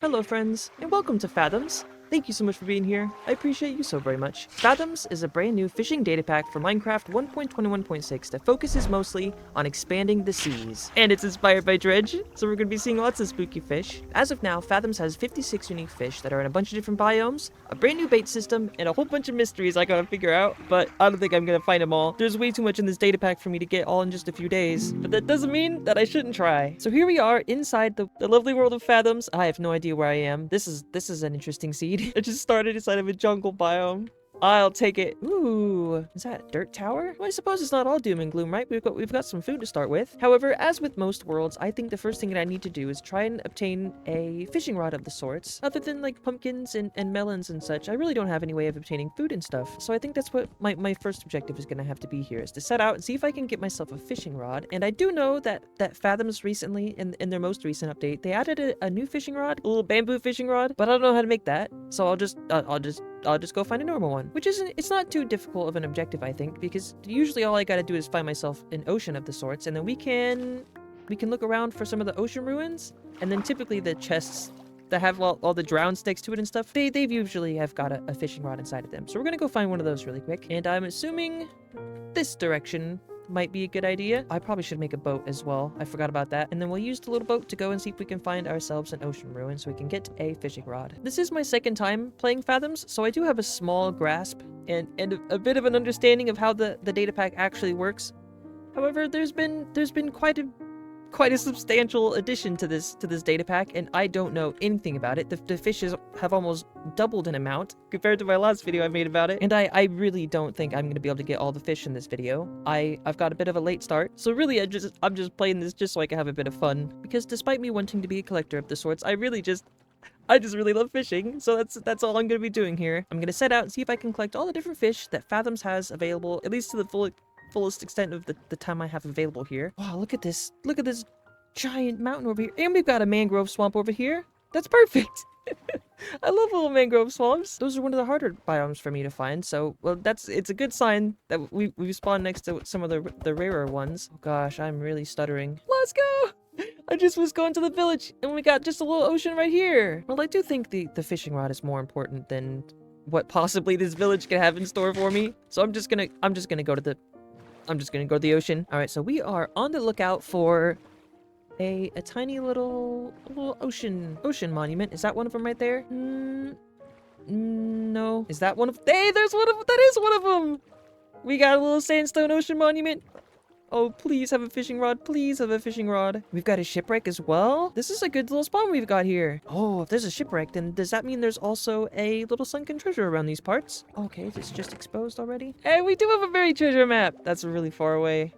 Hello friends, and welcome to Fathoms. Thank you so much for being here. I appreciate you so very much. Fathoms is a brand new fishing data pack for Minecraft 1.21.6 that focuses mostly on expanding the seas. And it's inspired by Dredge, so we're going to be seeing lots of spooky fish. As of now, Fathoms has 56 unique fish that are in a bunch of different biomes, a brand new bait system, and a whole bunch of mysteries I gotta figure out, but I don't think I'm gonna find them all. There's way too much in this data pack for me to get all in just a few days, but that doesn't mean that I shouldn't try. So here we are inside the lovely world of Fathoms. I have no idea where I am. This is an interesting seed. It just started inside of a jungle biome. I'll take it. Ooh, is that a dirt tower? Well, I suppose it's not all doom and gloom, right? We've got some food to start with. However, as with most worlds, I think the first thing that I need to do is try and obtain a fishing rod of the sorts. Other than like pumpkins and melons and such, I really don't have any way of obtaining food and stuff. So I think that's what my first objective is gonna have to be here, is to set out and see if I can get myself a fishing rod. And I do know that Fathoms recently, in their most recent update, they added a new fishing rod, a little bamboo fishing rod, but I don't know how to make that. So I'll just go find a normal one, which it's not too difficult of an objective, I think, because usually all I gotta do is find myself an ocean of the sorts, and then we can look around for some of the ocean ruins, and then typically the chests that have all the drown sticks to it and stuff, they've usually have got a fishing rod inside of them. So we're gonna go find one of those really quick, and I'm assuming this direction might be a good idea. I probably should make a boat as well. I forgot about that. And then we'll use the little boat to go and see if we can find ourselves an ocean ruin so we can get a fishing rod. This is my second time playing Fathoms, so I do have a small grasp and a bit of an understanding of how the data pack actually works. However, there's been quite a substantial addition to this data pack, and I don't know anything about it. The fishes have almost doubled in amount compared to my last video I made about it, and I really don't think I'm gonna be able to get all the fish in this video. I've got a bit of a late start, so really I'm just playing this just so I can have a bit of fun, because despite me wanting to be a collector of the sorts, I just really love fishing, so that's all I'm gonna be doing here. I'm gonna set out and see if I can collect all the different fish that Fathoms has available, at least to the fullest extent of the time I have available here. Wow, look at this giant mountain over here, and we've got a mangrove swamp over here. That's perfect. I love little mangrove swamps. Those are one of the harder biomes for me to find, so well, it's a good sign that we've spawned next to some of the rarer ones. Oh gosh, I'm really stuttering. Let's go. I just was going to the village, and we got just a little ocean right here. Well, I do think the fishing rod is more important than what possibly this village could have in store for me. So I'm just gonna go to the ocean. All right, so we are on the lookout for a tiny little ocean monument. Is that one of them right there? No. Is that one of? Hey, there's one of them. That is one of them. We got a little sandstone ocean monument. Oh, please have a fishing rod. Please have a fishing rod. We've got a shipwreck as well. This is a good little spawn we've got here. Oh, if there's a shipwreck, then does that mean there's also a little sunken treasure around these parts? Okay, it's just exposed already. Hey, we do have a buried treasure map. That's really far away.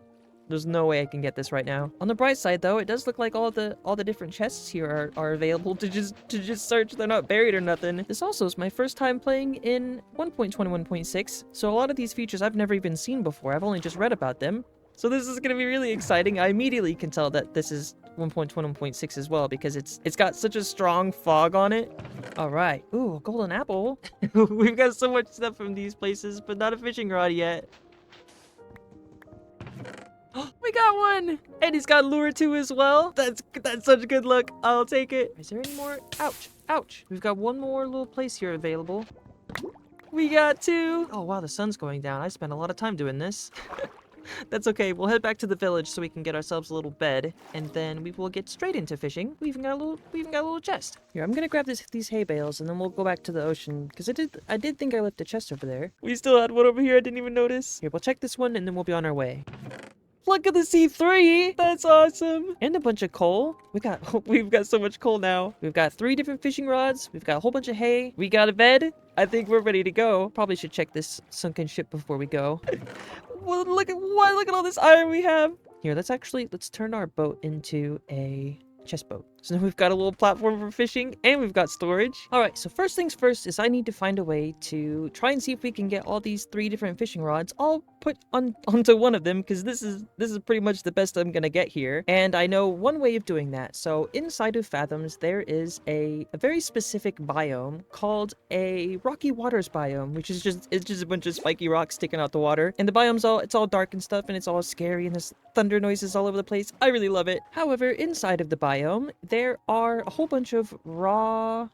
There's no way I can get this right now. On the bright side, though, it does look like all the different chests here are available to just search. They're not buried or nothing. This also is my first time playing in 1.21.6, so a lot of these features I've never even seen before. I've only just read about them. So this is going to be really exciting. I immediately can tell that this is 1.21.6 as well, because it's got such a strong fog on it. All right. Ooh, a golden apple. We've got so much stuff from these places, but not a fishing rod yet. We got one! And he's got lure too as well. That's such good luck. I'll take it. Is there any more? Ouch. Ouch. We've got one more little place here available. We got two. Oh, wow, the sun's going down. I spent a lot of time doing this. That's okay. We'll head back to the village so we can get ourselves a little bed, and then we will get straight into fishing. We even got a little chest. Here, I'm gonna grab these hay bales, and then we'll go back to the ocean, because I did think I left a chest over there. We still had one over here. I didn't even notice. Here, we'll check this one, and then we'll be on our way. Look at the C3! That's awesome! And a bunch of coal. We've got so much coal now. We've got 3 different fishing rods. We've got a whole bunch of hay. We got a bed. I think we're ready to go. Probably should check this sunken ship before we go. Well, look at all this iron we have. Here, let's turn our boat into a chest boat. So now we've got a little platform for fishing, and we've got storage. All right, so first things first is I need to find a way to try and see if we can get all these 3 different fishing rods all put onto one of them, because this is pretty much the best I'm gonna get here. And I know one way of doing that. So inside of Fathoms, there is a very specific biome called a rocky waters biome, which is just a bunch of spiky rocks sticking out the water. And the biome's all dark and stuff, and it's all scary, and there's thunder noises all over the place. I really love it. However, inside of the biome, there are a whole bunch of raw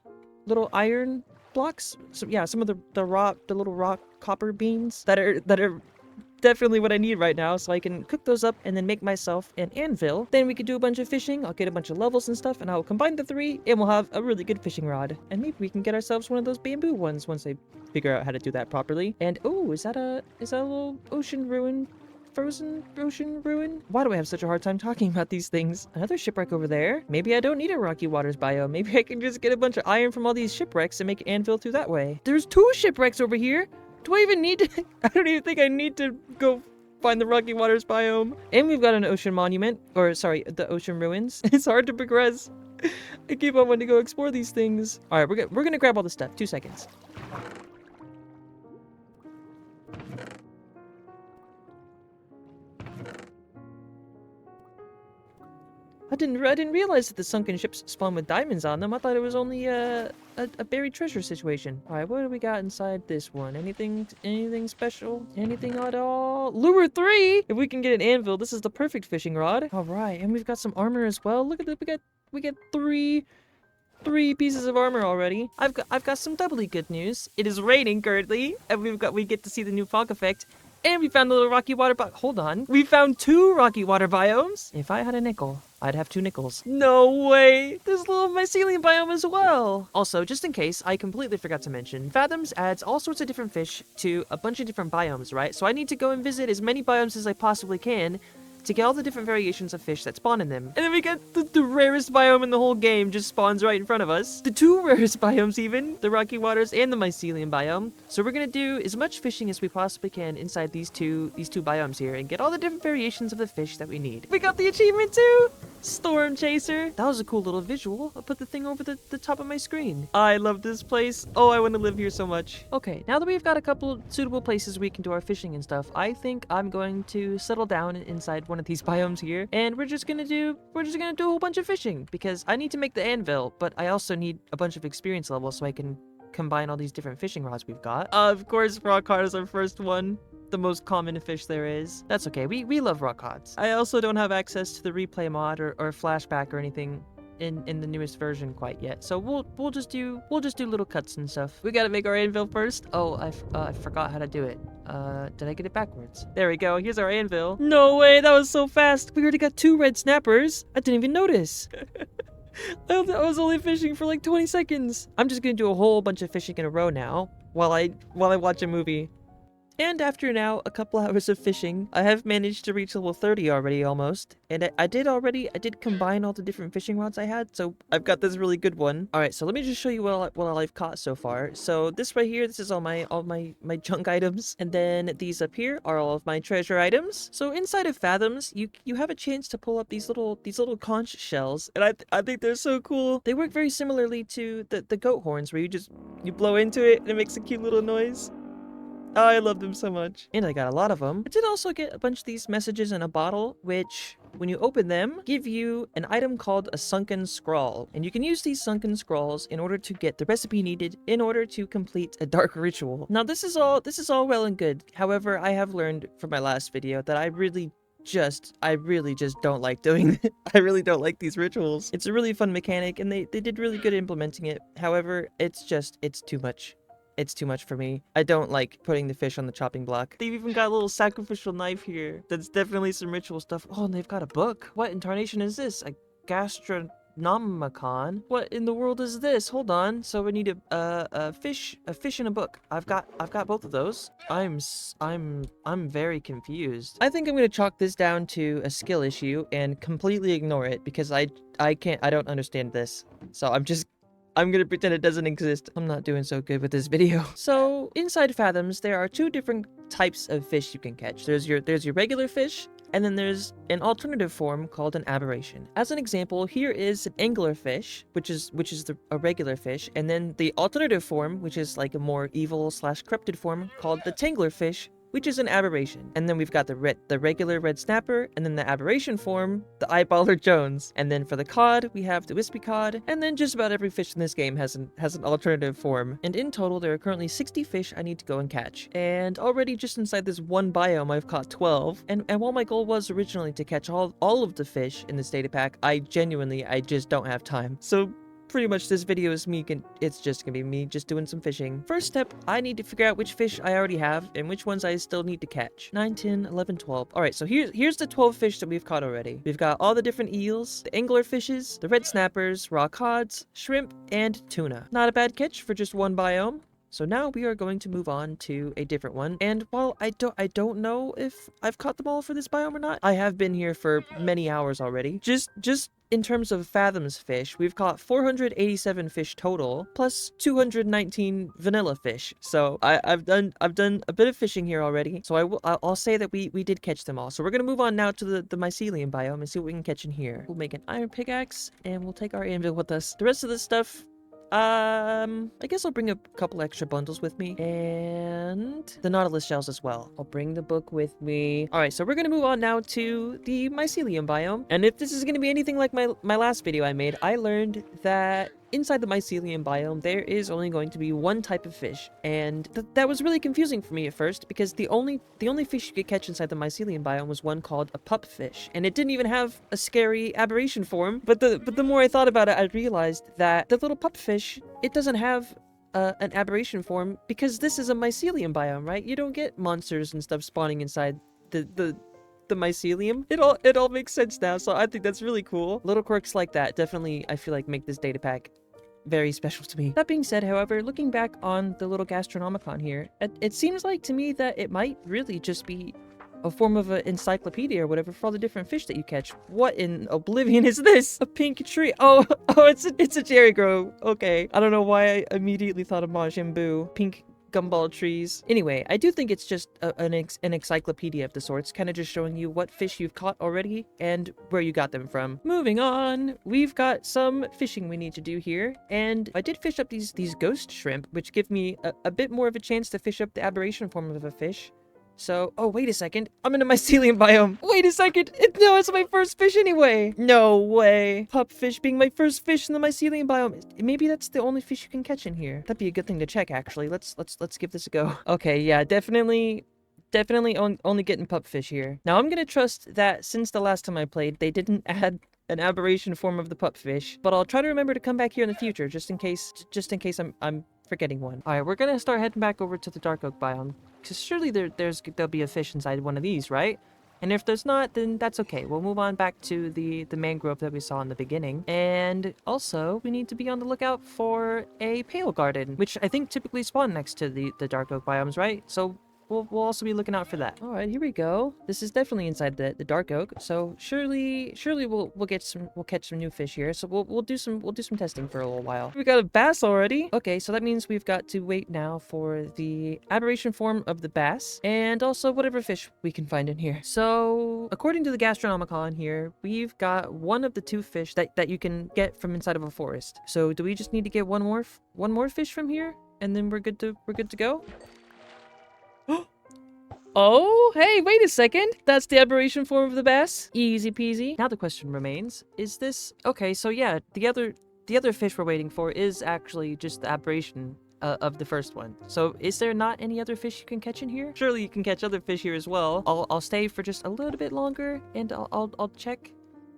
little iron blocks. So yeah, some of the little raw copper beans that are definitely what I need right now, so I can cook those up and then make myself an anvil. Then we could do a bunch of fishing. I'll get a bunch of levels and stuff, and I'll combine the three, and we'll have a really good fishing rod. And maybe we can get ourselves one of those bamboo ones once I figure out how to do that properly. And oh, is that a little ocean ruin? Frozen ocean ruin? Why do I have such a hard time talking about these things? Another shipwreck over there. Maybe I don't need a rocky waters biome. Maybe I can just get a bunch of iron from all these shipwrecks and make an anvil through that way. There's 2 shipwrecks over here. Do I even need to? I don't even think I need to go find the Rocky Waters biome. And we've got an ocean monument, or sorry, the ocean ruins. It's hard to progress. I keep on wanting to go explore these things. All right, we're gonna grab all the stuff. 2 seconds. I didn't realize that the sunken ships spawn with diamonds on them. I thought it was only a buried treasure situation. All right, what do we got inside this one? Anything special? Anything at all? Lure 3! If we can get an anvil, this is the perfect fishing rod. All right, and we've got some armor as well. Look at it, we get three pieces of armor already. I've got some doubly good news. It is raining currently, and we get to see the new fog effect. And we found a little rocky water hold on. We found 2 rocky water biomes. If I had a nickel, I'd have 2 nickels. No way! There's a little mycelium biome as well! Also, just in case, I completely forgot to mention, Fathoms adds all sorts of different fish to a bunch of different biomes, right? So I need to go and visit as many biomes as I possibly can to get all the different variations of fish that spawn in them. And then we get the rarest biome in the whole game just spawns right in front of us. The 2 rarest biomes even, the rocky waters and the mycelium biome. So we're gonna do as much fishing as we possibly can inside these two biomes here and get all the different variations of the fish that we need. We got the achievement too! Storm Chaser. That was a cool little visual. I'll put the thing over the top of my screen. I love this place. Oh, I want to live here so much. Okay, now that we've got a couple suitable places we can do our fishing and stuff, I think I'm going to settle down inside one of these biomes here, and we're just gonna do a whole bunch of fishing because I need to make the anvil, but I also need a bunch of experience levels so I can combine all these different fishing rods we've got. Of course, rock hard is our first one. The most common fish there is. That's okay, we love rock hods. I also don't have access to the replay mod or flashback or anything in the newest version quite yet, so we'll just do little cuts and stuff. We gotta make our anvil first. Oh, I forgot how to do it. Did I get it backwards? There we go. Here's our anvil. No way, that was so fast. We already got 2 red snappers. I didn't even notice. I was only fishing for like 20 seconds. I'm just gonna do a whole bunch of fishing in a row now while I watch a movie. And after now a couple hours of fishing, I have managed to reach level 30 already almost. And I did combine all the different fishing rods I had, so I've got this really good one. Alright, so let me just show you what I've caught so far. So this right here, this is all my junk items. And then these up here are all of my treasure items. So inside of Fathoms, you have a chance to pull up these little conch shells. And I think they're so cool. They work very similarly to the goat horns where you blow into it and it makes a cute little noise. Oh, I love them so much. And I got a lot of them. I did also get a bunch of these messages in a bottle, which, when you open them, give you an item called a sunken scroll. And you can use these sunken scrolls in order to get the recipe needed in order to complete a dark ritual. Now, this is all well and good. However, I have learned from my last video that I really just don't like doing it. I really don't like these rituals. It's a really fun mechanic, and they did really good implementing it. However, it's too much. It's too much for me. I don't like putting the fish on the chopping block. They've even got a little sacrificial knife here. That's definitely some ritual stuff. Oh, and they've got a book. What in tarnation is this? A gastronomicon? What in the world is this? Hold on. So we need a fish and a book. I've got both of those. I'm very confused. I think I'm gonna chalk this down to a skill issue and completely ignore it because I don't understand this. So I'm gonna pretend it doesn't exist. I'm not doing so good with this video. So, inside Fathoms, there are 2 different types of fish you can catch. There's your regular fish, and then there's an alternative form called an aberration. As an example, here is an anglerfish, which is a regular fish, and then the alternative form, which is like a more evil / corrupted form, called the tanglerfish, which is an aberration. And then we've got the regular red snapper, and then the aberration form, the eyeballer Jones. And then for the cod, we have the wispy cod, and then just about every fish in this game has an alternative form. And in total, there are currently 60 fish I need to go and catch. And already just inside this one biome, I've caught 12. And while my goal was originally to catch all of the fish in this data pack, I just don't have time. So pretty much this video is it's just gonna be me just doing some fishing. First step, I need to figure out which fish I already have and which ones I still need to catch. 9, 10, 11, 12. All right, so here's the 12 fish that we've caught already. We've got all the different eels, the angler fishes, the red snappers, raw cods, shrimp, and tuna. Not a bad catch for just one biome. So now we are going to move on to a different one. And while I don't know if I've caught them all for this biome or not, I have been here for many hours already. Just in terms of Fathoms fish, we've caught 487 fish total, plus 219 vanilla fish. So I've done a bit of fishing here already. So I'll say that we did catch them all. So we're gonna move on now to the mycelium biome and see what we can catch in here. We'll make an iron pickaxe and we'll take our anvil with us. The rest of this stuff, I guess I'll bring a couple extra bundles with me, and the Nautilus shells as well. I'll bring the book with me. All right, so we're gonna move on now to the mycelium biome. And if this is gonna be anything like my last video I made, I learned that inside the mycelium biome, there is only going to be one type of fish, and that was really confusing for me at first because the only fish you could catch inside the mycelium biome was one called a pup fish, and it didn't even have a scary aberration form. But the more I thought about it, I realized that the little pup fish, it doesn't have an aberration form because this is a mycelium biome, right? You don't get monsters and stuff spawning inside the mycelium. It all makes sense now, so I think that's really cool. Little quirks like that definitely, I feel like, make this data pack very special to me. That being said, however, looking back on the little gastronomicon here, it seems like to me that it might really just be a form of an encyclopedia or whatever for all the different fish that you catch. What in oblivion is this? A pink tree? Oh, it's a cherry grove. Okay. I don't know why I immediately thought of Majin Buu. Pink gumball trees. Anyway, I do think it's just an encyclopedia of the sorts, kind of just showing you what fish you've caught already and where you got them from. Moving on, we've got some fishing we need to do here, and I did fish up these ghost shrimp, which give me a bit more of a chance to fish up the aberration form of a fish. So, oh, wait a second. I'm in a mycelium biome. Wait a second. No, it's my first fish anyway. No way. Pup fish being my first fish in the mycelium biome. Maybe that's the only fish you can catch in here. That'd be a good thing to check, actually. Let's give this a go. Okay, yeah, definitely only getting pup fish here. Now, I'm gonna trust that since the last time I played, they didn't add an aberration form of the pup fish, but I'll try to remember to come back here in the future, just in case I'm forgetting one. All right, we're gonna start heading back over to the dark oak biome, because surely there'll be a fish inside one of these, right? And if there's not, then that's okay. We'll move on back to the mangrove that we saw in the beginning. And also, we need to be on the lookout for a pale garden, which I think typically spawn next to the dark oak biomes, right? So we'll also be looking out for that. All right, here we go. This is definitely inside the dark oak. So surely we'll catch some new fish here. So we'll do some testing for a little while. We got a bass already. Okay, so that means we've got to wait now for the aberration form of the bass and also whatever fish we can find in here. So according to the gastronomicon here, we've got one of the two fish that you can get from inside of a forest. So do we just need to get one more fish from here, and then we're good to go? Oh, hey, wait a second. That's the aberration form of the bass. Easy peasy. Now the question remains, is this... Okay, so yeah, the other fish we're waiting for is actually just the aberration of the first one. So is there not any other fish you can catch in here? Surely you can catch other fish here as well. I'll stay for just a little bit longer, and I'll check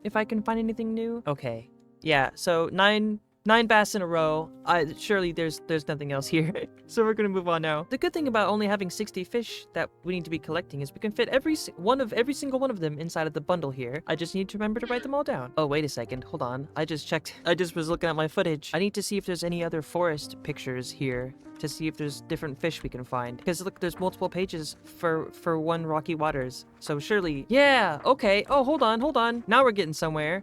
if I can find anything new. Okay. Yeah, so nine bass in a row. Surely there's nothing else here. So we're gonna move on now. The good thing about only having 60 fish that we need to be collecting is we can fit every single one of them inside of the bundle here. I just need to remember to write them all down. Oh, wait a second. Hold on. I just was looking at my footage. I need to see if there's any other forest pictures here to see if there's different fish we can find. Because look, there's multiple pages for one Rocky Waters. So surely... Yeah, okay. Oh, hold on. Now we're getting somewhere.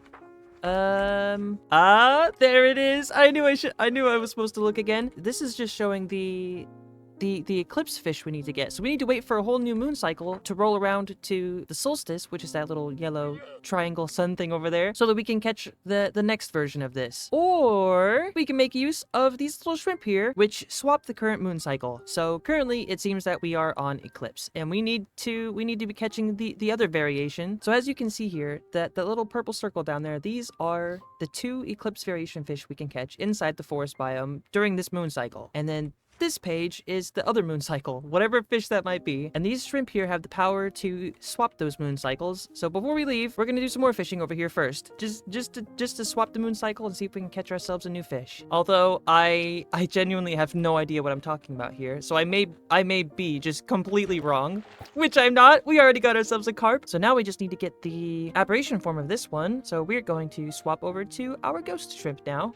There it is. I knew I was supposed to look again. This is just showing the the eclipse fish we need to get. So we need to wait for a whole new moon cycle to roll around to the solstice, which is that little yellow triangle sun thing over there, so that we can catch the next version of this. Or we can make use of these little shrimp here, which swap the current moon cycle. So currently it seems that we are on eclipse, and we need to be catching the other variation. So as you can see here, that the little purple circle down there, these are the 2 eclipse variation fish we can catch inside the forest biome during this moon cycle. And then this page is the other moon cycle, whatever fish that might be. And these shrimp here have the power to swap those moon cycles. So before we leave, we're gonna do some more fishing over here first. Just to swap the moon cycle and see if we can catch ourselves a new fish. Although I genuinely have no idea what I'm talking about here. So I may be just completely wrong, which I'm not. We already got ourselves a carp. So now we just need to get the aberration form of this one. So we're going to swap over to our ghost shrimp now.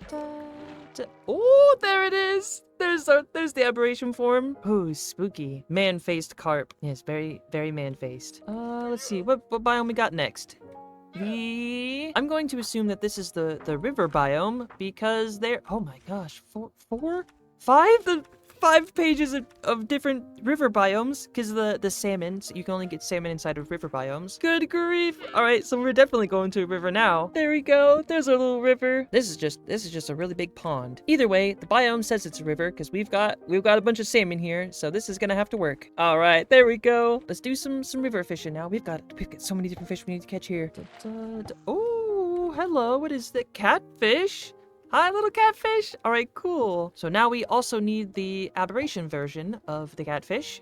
Oh, there it is. There's the aberration form. Oh, spooky. Man-faced carp. Yes, very, very man-faced. Let's see. What biome we got next? I'm going to assume that this is the river biome because there. Oh my gosh, 5 pages of different river biomes because the salmon. So you can only get salmon inside of river biomes. Good grief! All right, so we're definitely going to a river now. There we go. There's our little river. This is just a really big pond. Either way, the biome says it's a river because we've got a bunch of salmon here, so this is gonna have to work. All right, there we go. Let's do some river fishing now. We've got so many different fish we need to catch here. Oh, hello. What is the catfish? Hi, little catfish. All right, cool. So now we also need the aberration version of the catfish.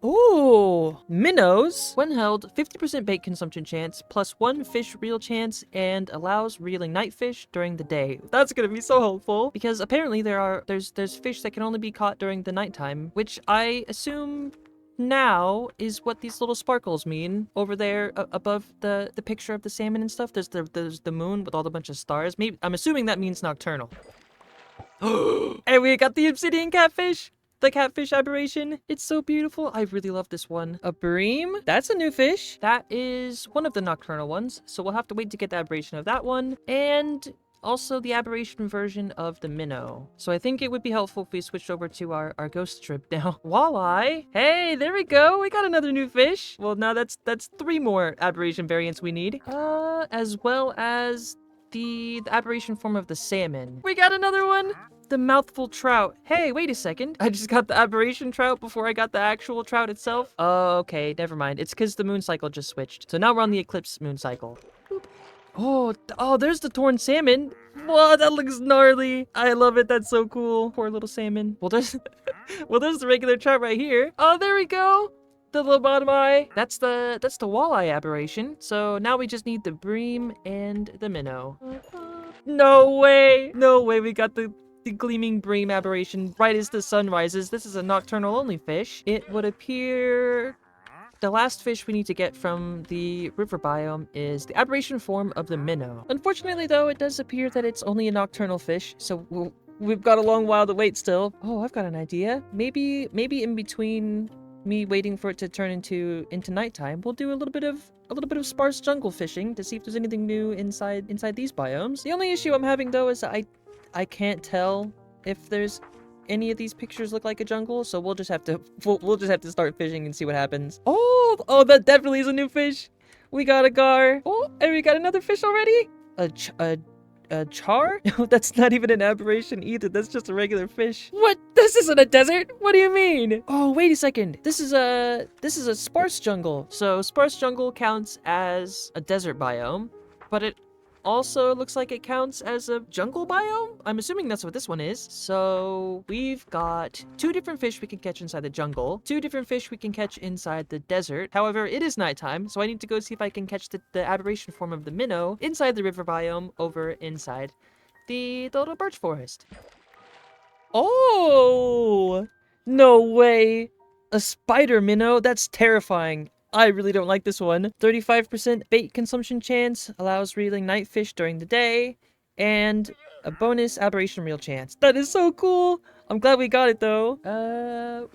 Oh, minnows. When held, 50% bait consumption chance, plus 1 fish reel chance, and allows reeling night fish during the day. That's gonna be so helpful because apparently there's fish that can only be caught during the nighttime, which I assume now is what these little sparkles mean over there above the picture of the salmon and stuff. There's the moon with all the bunch of stars. Maybe I'm assuming that means nocturnal. And we got the obsidian catfish. The catfish aberration. It's so beautiful. I really love this one. A bream. That's a new fish. That is one of the nocturnal ones. So we'll have to wait to get the aberration of that one. And also the aberration version of the minnow. So I think it would be helpful if we switched over to our ghost shrimp now. Walleye. Hey, there we go. We got another new fish. Well, now that's 3 more aberration variants we need. As well as the aberration form of the salmon. We got another one. The mouthful trout. Hey, wait a second. I just got the aberration trout before I got the actual trout itself. Oh, okay. Never mind. It's because the moon cycle just switched. So now we're on the eclipse moon cycle. Boop. Oh, there's the torn salmon. Whoa, that looks gnarly. I love it. That's so cool. Poor little salmon. Well, there's the regular trout right here. Oh, there we go. The lobotomi. That's the walleye aberration. So now we just need the bream and the minnow. No way. No way. We got the gleaming bream aberration right as the sun rises. This is a nocturnal only fish. It would appear the last fish we need to get from the river biome is the aberration form of the minnow. Unfortunately, though, it does appear that it's only a nocturnal fish, so we've got a long while to wait still. Oh, I've got an idea. Maybe in between me waiting for it to turn into nighttime, we'll do a little bit of sparse jungle fishing to see if there's anything new inside these biomes. The only issue I'm having though is I can't tell if there's any of these pictures look like a jungle, so we'll just have to start fishing and see what happens. Oh, that definitely is a new fish. We got a gar. Oh, and we got another fish already. A char? No, that's not even an aberration either. That's just a regular fish. What? This isn't a desert? What do you mean? Oh, wait a second. This is a sparse jungle. So sparse jungle counts as a desert biome, but it also looks like it counts as a jungle biome. I'm assuming that's what this one is. So we've got 2 different fish we can catch inside the jungle, 2 different fish we can catch inside the desert. However, it is nighttime, so I need to go see if I can catch the aberration form of the minnow inside the river biome over inside the little birch forest. Oh, no way. A spider minnow? That's terrifying. I really don't like this one. 35% bait consumption chance, allows reeling night fish during the day, and a bonus aberration reel chance. That is so cool. I'm glad we got it though.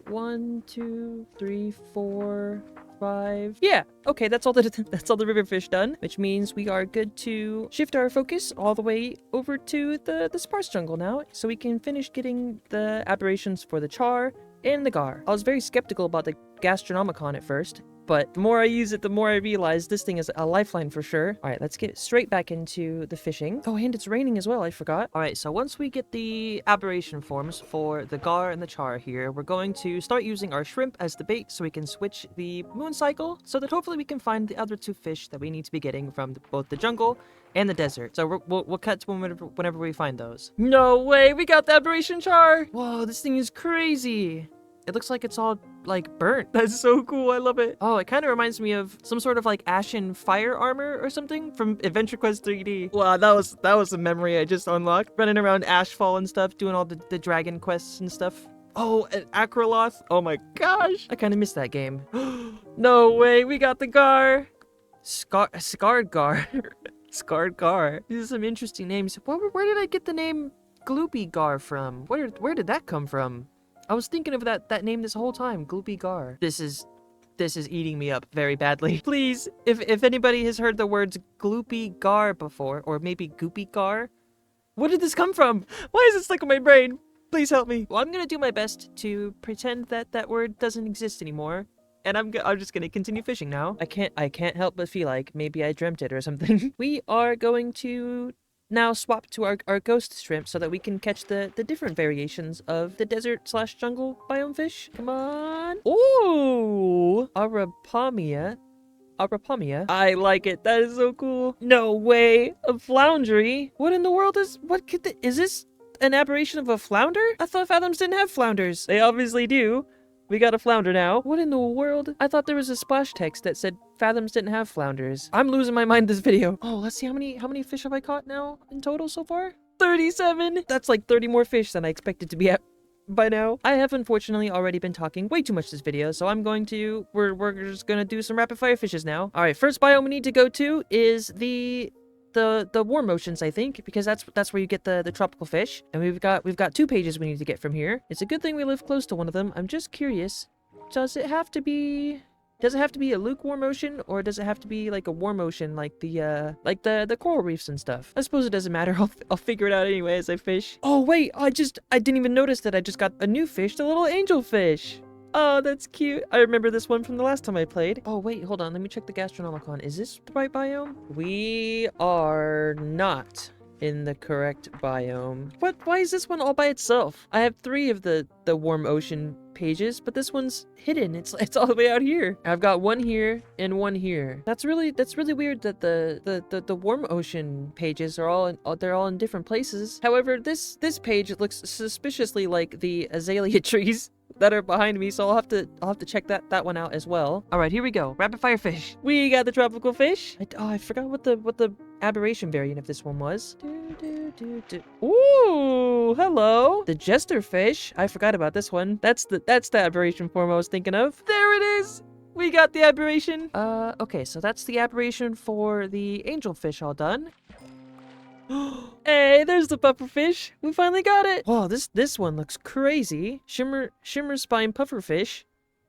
1, 2, 3, 4, 5. Yeah, okay, that's all the river fish done, which means we are good to shift our focus all the way over to the sparse jungle now, so we can finish getting the aberrations for the char and the gar. I was very skeptical about the Gastronomicon at first, but the more I use it, the more I realize this thing is a lifeline for sure. All right, let's get straight back into the fishing. Oh, and it's raining as well, I forgot. All right, so once we get the aberration forms for the gar and the char here, we're going to start using our shrimp as the bait so we can switch the moon cycle so that hopefully we can find the other two fish that we need to be getting from both the jungle and the desert. So we'll cut to whenever we find those. No way, we got the aberration char! Whoa, this thing is crazy. It looks like it's all, like, burnt. That's so cool. I love it. Oh, it kind of reminds me of some sort of, like, ashen fire armor or something from Adventure Quest 3D. Wow, that was a memory I just unlocked. Running around Ashfall and stuff, doing all the dragon quests and stuff. Oh, an Acroloth. Oh my gosh. I kind of missed that game. No way. We got the gar. Scarred gar. Scarred gar. These are some interesting names. Where did I get the name Gloopy Gar from? Where did that come from? I was thinking of that name this whole time, Gloopy Gar. This is eating me up very badly. Please, if anybody has heard the words Gloopy Gar before, or maybe Goopy Gar, where did this come from? Why is it stuck in my brain? Please help me. Well, I'm gonna do my best to pretend that word doesn't exist anymore, and I'm just gonna continue fishing now. I can't help but feel like maybe I dreamt it or something. We are going to now swap to our ghost shrimp so that we can catch the different variations of the desert/jungle biome fish. Come on. Ooh, Arapamia. I like it. That is so cool. No way. A floundry. What in the world is this an aberration of a flounder? I thought Fathoms didn't have flounders. They obviously do. We got a flounder now. What in the world? I thought there was a splash text that said Fathoms didn't have flounders. I'm losing my mind this video. Oh, let's see how many fish have I caught now in total so far? 37. That's like 30 more fish than I expected to be at by now. I have unfortunately already been talking way too much this video, so we're just gonna do some rapid fire fishes now. All right, first biome we need to go to is the warm oceans, I think, because that's where you get the tropical fish. And we've got 2 pages we need to get from here. It's a good thing we live close to one of them. I'm just curious, does it have to be a lukewarm ocean, or does it have to be like a warm ocean, like the coral reefs and stuff? I suppose it doesn't matter. I'll figure it out anyway as I fish. Oh wait, I didn't even notice that I just got a new fish, the little angelfish. Oh, that's cute. I remember this one from the last time I played. Oh, wait, hold on. Let me check the Gastronomicon. Is this the right biome? We are not in the correct biome. What? Why is this one all by itself? I have 3 of the warm ocean pages, but this one's hidden. It's all the way out here. I've got 1 here and 1 here. That's really weird that the warm ocean pages are all in different places. However, this page looks suspiciously like the azalea trees that are behind me, so I'll have to check that one out as well. All right, here we go. Rapid fire fish. We got the tropical fish. I forgot what the aberration variant of this one was. Ooh, hello. The jester fish. I forgot about this one. That's the aberration form I was thinking of. There it is. We got the aberration. Okay, so that's the aberration for the angelfish all done. Hey, there's the pufferfish. We finally got it. Whoa, this one looks crazy. Shimmer spine pufferfish.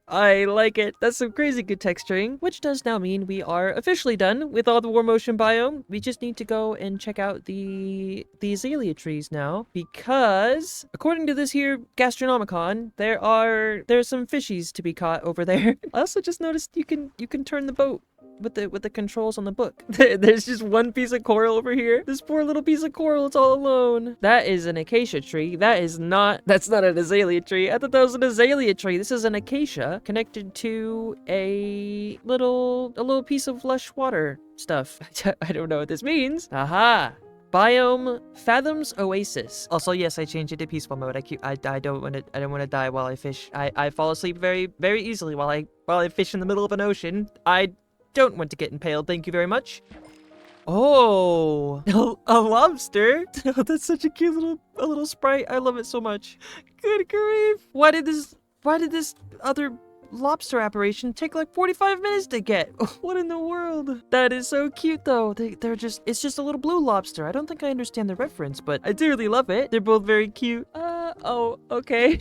I like it. That's some crazy good texturing, which does now mean we are officially done with all the warm ocean biome. We just need to go and check out the azalea trees now, because according to this here Gastronomicon, there's some fishies to be caught over there. I also just noticed you can turn the boat with the controls on the book. There's just 1 piece of coral over here. This poor little piece of coral, it's all alone. That is an acacia tree. That's not an azalea tree. I thought that was an azalea tree. This is an acacia connected to a little piece of lush water stuff. I don't know what this means. Aha. Biome Fathoms Oasis. Also, yes, I changed it to peaceful mode. I don't want to die while I fish. I fall asleep very, very easily while I fish in the middle of an ocean. I don't want to get impaled, thank you very much. Oh, a lobster. Oh, that's such a cute little sprite. I love it so much. Good grief. Why did this other lobster aberration take like 45 minutes to get? What in the world? That is so cute though. It's just a little blue lobster. I don't think I understand the reference, but I do really love it. They're both very cute. Oh, okay.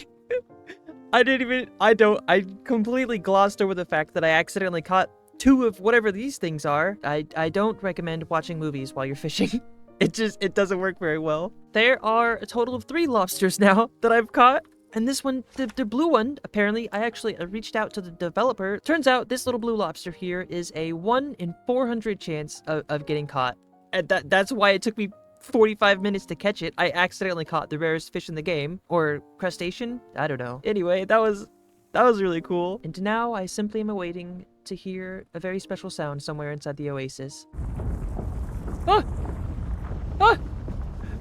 I completely glossed over the fact that I accidentally caught 2 of whatever these things are. I don't recommend watching movies while you're fishing. It doesn't work very well. There are a total of 3 lobsters now that I've caught, And this one, the blue one, apparently, I reached out to the developer. Turns out this little blue lobster here is a 1 in 400 chance of getting caught. And that's why it took me 45 minutes to catch it. I accidentally caught the rarest fish in the game. Or crustacean? I don't know. Anyway, that was really cool. And now I simply am awaiting to hear a very special sound somewhere inside the oasis. Ah! Ah!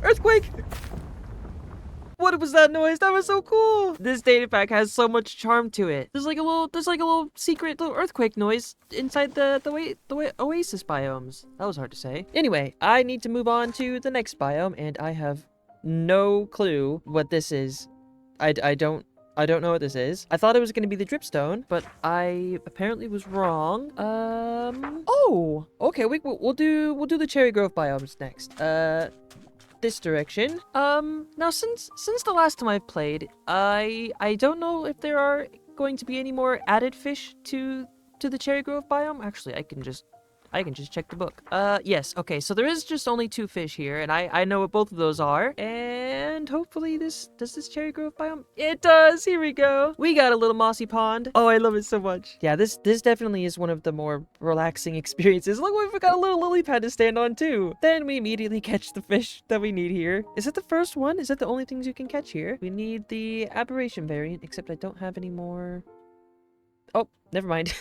Earthquake! What was that noise? That was so cool! This data pack has so much charm to it. There's like a little secret little earthquake noise inside the oasis biomes. That was hard to say. Anyway, I need to move on to the next biome, and I have no clue what this is. I don't know what this is. I thought it was going to be the dripstone, but I apparently was wrong. Oh, okay. We'll do the Cherry Grove biomes next. This direction. Now since the last time I've played, I don't know if there are going to be any more added fish to the Cherry Grove biome. Actually, I can just check the book. Yes, okay, so there is just only 2 fish here, and I know what both of those are, and hopefully does this Cherry Grove biome? It does! Here we go! We got a little mossy pond. Oh, I love it so much. Yeah, this definitely is one of the more relaxing experiences. Look, we've got a little lily pad to stand on, too. Then we immediately catch the fish that we need here. Is that the first one? Is that the only things you can catch here? We need the aberration variant, except I don't have any more... Oh, never mind.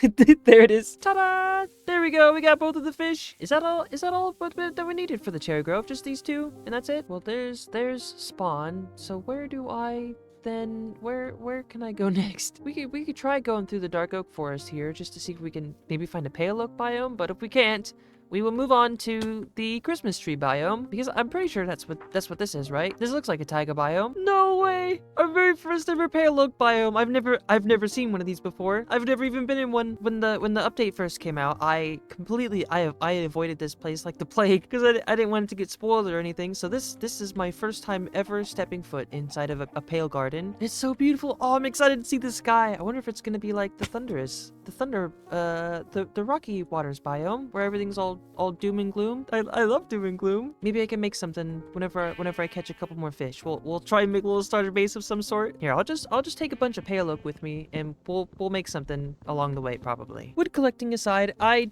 There it is. Ta-da! There we go. We got both of the fish. Is that all that we needed for the Cherry Grove? Just these 2? And that's it? Well, there's spawn. So where do I then... Where can I go next? We could try going through the Dark Oak Forest here just to see if we can maybe find a Pale Oak biome. But if we can't, we will move on to the Christmas tree biome, because I'm pretty sure that's what this is, right? This looks like a taiga biome. No way! Our very first ever Pale Oak biome. I've never seen one of these before. I've never even been in one when the update first came out. I avoided this place like the plague because I didn't want it to get spoiled or anything. So this is my first time ever stepping foot inside of a pale garden. It's so beautiful. Oh, I'm excited to see the sky. I wonder if it's gonna be like the Rocky Waters biome where everything's all doom and gloom. I love doom and gloom. Maybe I can make something whenever I catch a couple more fish. We'll try and make a little starter base of some sort. Here, I'll just take a bunch of Pale Oak with me, and we'll make something along the way probably. Wood collecting aside, I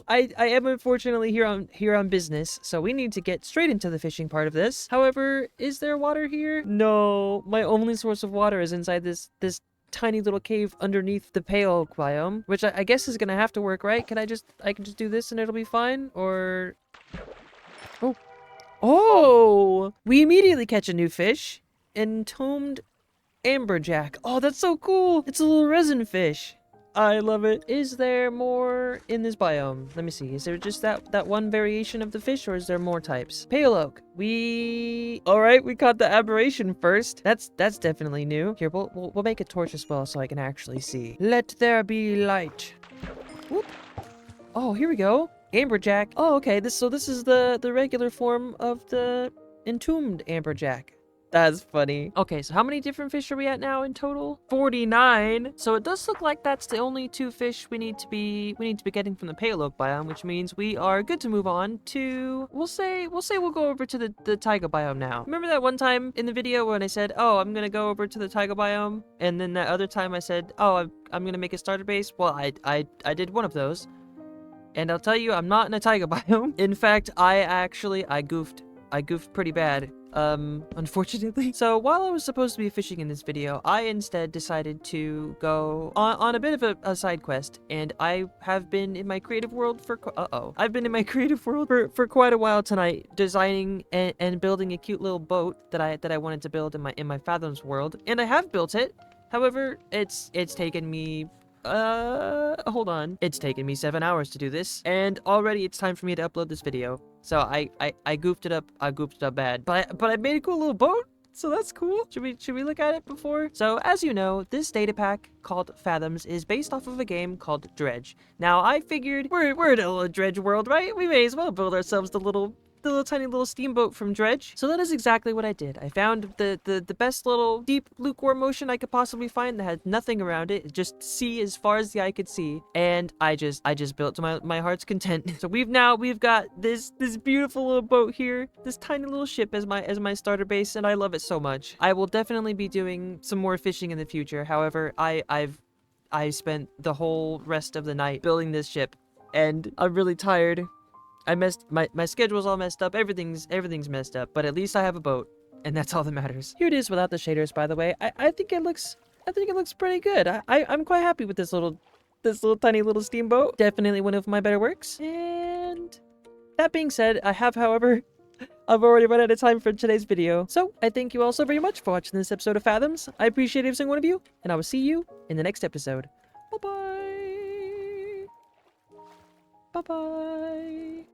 am unfortunately here on business, so we need to get straight into the fishing part of this. However, is there water here? No, my only source of water is inside this tiny little cave underneath the Pale Oak biome, which I guess is gonna have to work, right? I can just do this and it'll be fine? Or... Oh! We immediately catch a new fish. Entombed amberjack. Oh, that's so cool! It's a little resin fish. I love it. Is there more in this biome? Let me see. Is there just that one variation of the fish, or is there more types? Pale Oak. Alright, we caught the aberration first. That's definitely new. Here, we'll make a torch as well so I can actually see. Let there be light. Whoop. Oh, here we go. Amberjack. Oh, okay. This is the regular form of the entombed amberjack. That's funny. Okay, so how many different fish are we at now in total? 49. So it does look like that's the only 2 fish we need to be getting from the Pale Oak biome, which means we are good to move on to... We'll go over to the taiga biome now. Remember that one time in the video when I said, oh, I'm gonna go over to the taiga biome, and then that other time I said, oh, I'm gonna make a starter base? Well, I did one of those. And I'll tell you, I'm not in a taiga biome. In fact, I goofed pretty bad. Unfortunately. So while I was supposed to be fishing in this video, I instead decided to go on a bit of a side quest, and I have been in my creative world for quite a while tonight, designing and building a cute little boat that I wanted to build in my Fathoms world, and I have built it. However, it's taken me hold on. It's taken me 7 hours to do this, and already it's time for me to upload this video. So I goofed it up. I goofed it up bad. But I made a cool little boat, so that's cool. Should we look at it before? So as you know, this data pack called Fathoms is based off of a game called Dredge. Now I figured we're in a little Dredge world, right? We may as well build ourselves the little little tiny little steamboat from Dredge. So that is exactly what I did. I found the best little deep lukewarm ocean I could possibly find that had nothing around it, just sea as far as the eye could see, and I just built to my heart's content. So we've got this beautiful little boat here, this tiny little ship as my starter base, and I love it so much. I will definitely be doing some more fishing in the future. However, I spent the whole rest of the night building this ship, and I'm really tired. My schedule's all messed up. Everything's messed up, but at least I have a boat, and that's all that matters. Here it is without the shaders, by the way. I think it looks pretty good. I'm quite happy with this little tiny little steamboat. Definitely one of my better works. And that being said, however, I've already run out of time for today's video. So I thank you all so very much for watching this episode of Fathoms. I appreciate every single one of you, and I will see you in the next episode. Bye-bye. Bye-bye.